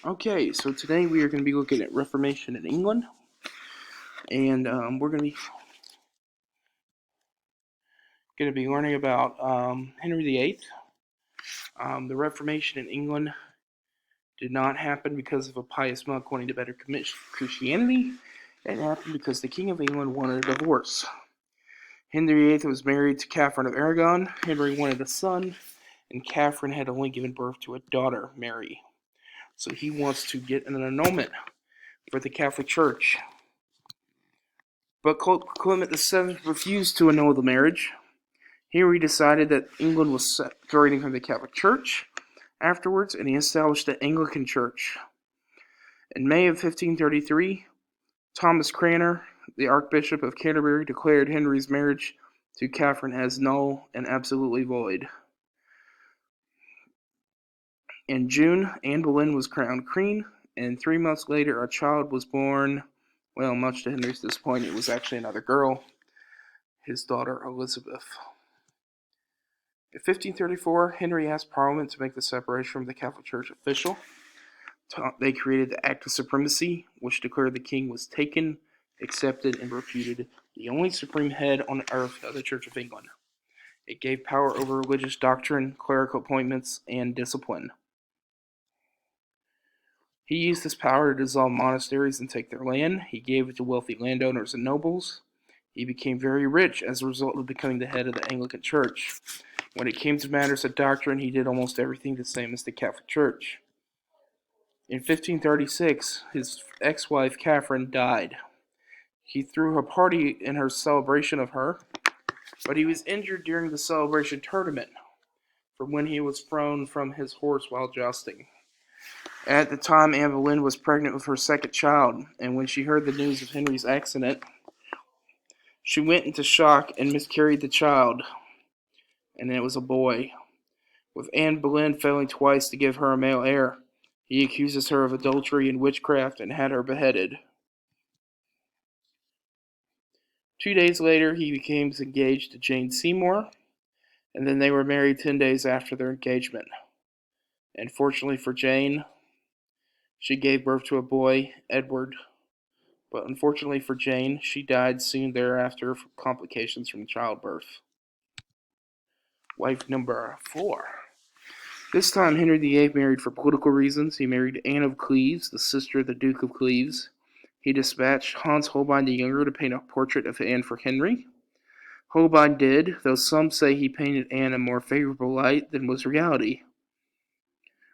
Okay, so today we are going to be looking at Reformation in England, and we're going to be learning about Henry VIII. The Reformation in England did not happen because of a pious monk wanting to better Christianity. It happened because the King of England wanted a divorce. Henry VIII was married to Catherine of Aragon. Henry wanted a son, and Catherine had only given birth to a daughter, Mary. So he wants to get an annulment for the Catholic Church. But Clement VII refused to annul the marriage. Henry decided that England was separating from the Catholic Church afterwards, and he established the Anglican Church. In May of 1533, Thomas Cranmer, the Archbishop of Canterbury, declared Henry's marriage to Catherine as null and absolutely void. In June, Anne Boleyn was crowned queen, and 3 months later a child was born. Well, much to Henry's disappointment, it was actually another girl, his daughter Elizabeth. In 1534, Henry asked Parliament to make the separation from the Catholic Church official. They created the Act of Supremacy, which declared the king was taken, accepted, and reputed the only supreme head on earth of the Church of England. It gave power over religious doctrine, clerical appointments, and discipline. He used this power to dissolve monasteries and take their land. He gave it to wealthy landowners and nobles. He became very rich as a result of becoming the head of the Anglican Church. When it came to matters of doctrine, he did almost everything the same as the Catholic Church. In 1536, his ex-wife Catherine died. He threw a party in her celebration of her, but he was injured during the celebration tournament from when he was thrown from his horse while jousting. At the time, Anne Boleyn was pregnant with her second child, and when she heard the news of Henry's accident, she went into shock and miscarried the child, and it was a boy. With Anne Boleyn failing twice to give her a male heir, he accuses her of adultery and witchcraft and had her beheaded. 2 days later, he became engaged to Jane Seymour, and then they were married 10 days after their engagement. And fortunately for Jane, she gave birth to a boy, Edward. But unfortunately for Jane, she died soon thereafter from complications from childbirth. Wife number 4. This time Henry VIII married for political reasons. He married Anne of Cleves, the sister of the Duke of Cleves. He dispatched Hans Holbein the Younger to paint a portrait of Anne for Henry. Holbein did, though some say he painted Anne in a more favorable light than was reality.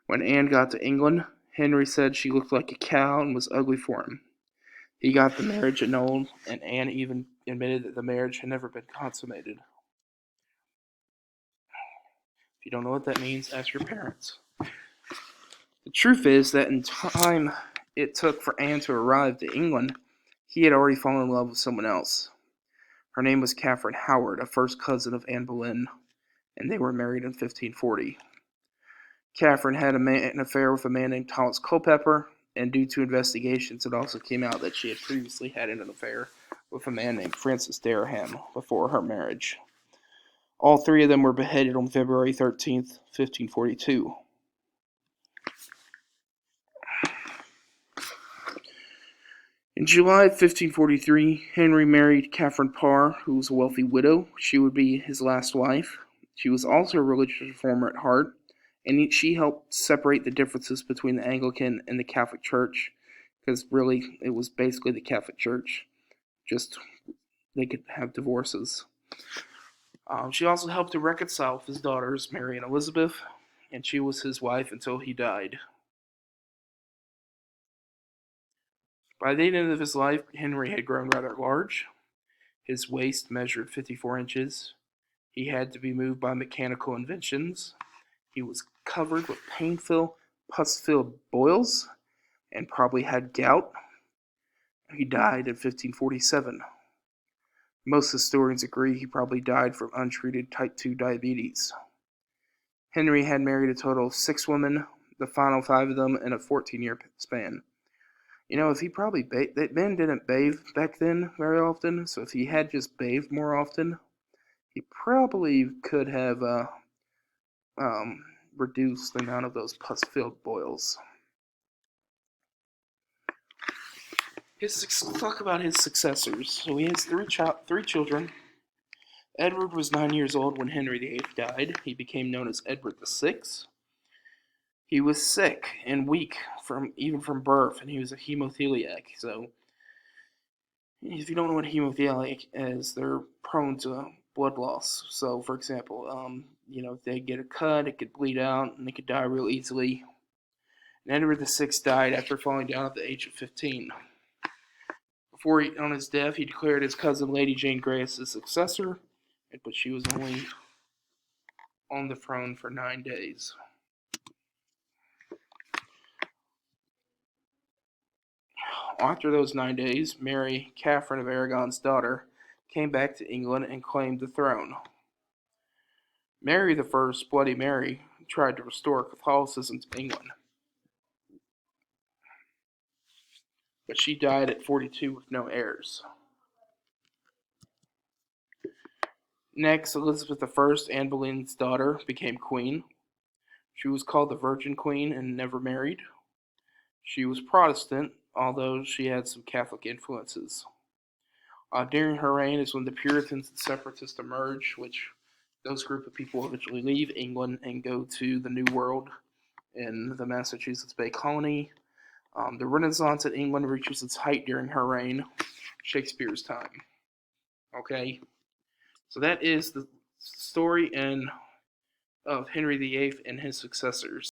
When Anne got to England, Henry said she looked like a cow and was ugly for him. He got the marriage annulled, and Anne even admitted that the marriage had never been consummated. If you don't know what that means, ask your parents. The truth is that in time it took for Anne to arrive to England, he had already fallen in love with someone else. Her name was Catherine Howard, a first cousin of Anne Boleyn, and they were married in 1540. Catherine had an affair with a man named Thomas Culpeper, and due to investigations it also came out that she had previously had an affair with a man named Francis Dereham before her marriage. All 3 of them were beheaded on February 13th, 1542. In July of 1543, Henry married Catherine Parr, who was a wealthy widow. She would be his last wife. She was also a religious reformer at heart, and she helped separate the differences between the Anglican and the Catholic Church, because really it was basically the Catholic Church, just they could have divorces. She also helped to reconcile with his daughters, Mary and Elizabeth, and she was his wife until he died. By the end of his life, Henry had grown rather large. His waist measured 54 inches. He had to be moved by mechanical inventions. He was covered with painful, pus-filled boils and probably had gout. He died in 1547. Most historians agree he probably died from untreated type 2 diabetes. Henry had married a total of 6 women, the final 5 of them in a 14-year span. You know, if he probably men didn't bathe back then very often, so if he had just bathed more often, he probably could have reduced the amount of those pus-filled boils. Let's talk about his successors. So he has three children. Edward was 9 years old when Henry VIII died. He became known as Edward VI. He was sick and weak from birth, and he was a hemophiliac. So if you don't know what hemophiliac is, they're prone to blood loss. So, for example, if they get a cut, it could bleed out, and they could die real easily. And Edward VI died after falling down at the age of 15. On his death, he declared his cousin Lady Jane Grey as his successor, but she was only on the throne for 9 days. After those 9 days, Mary, Catherine of Aragon's daughter, came back to England and claimed the throne. Mary I, Bloody Mary, tried to restore Catholicism to England, but she died at 42 with no heirs. Next, Elizabeth I, Anne Boleyn's daughter, became queen. She was called the Virgin Queen and never married. She was Protestant, although she had some Catholic influences. During her reign is when the Puritans and Separatists emerge, which those group of people eventually leave England and go to the New World in the Massachusetts Bay Colony. The Renaissance in England reaches its height during her reign, Shakespeare's time. Okay, so that is the story of Henry VIII and his successors.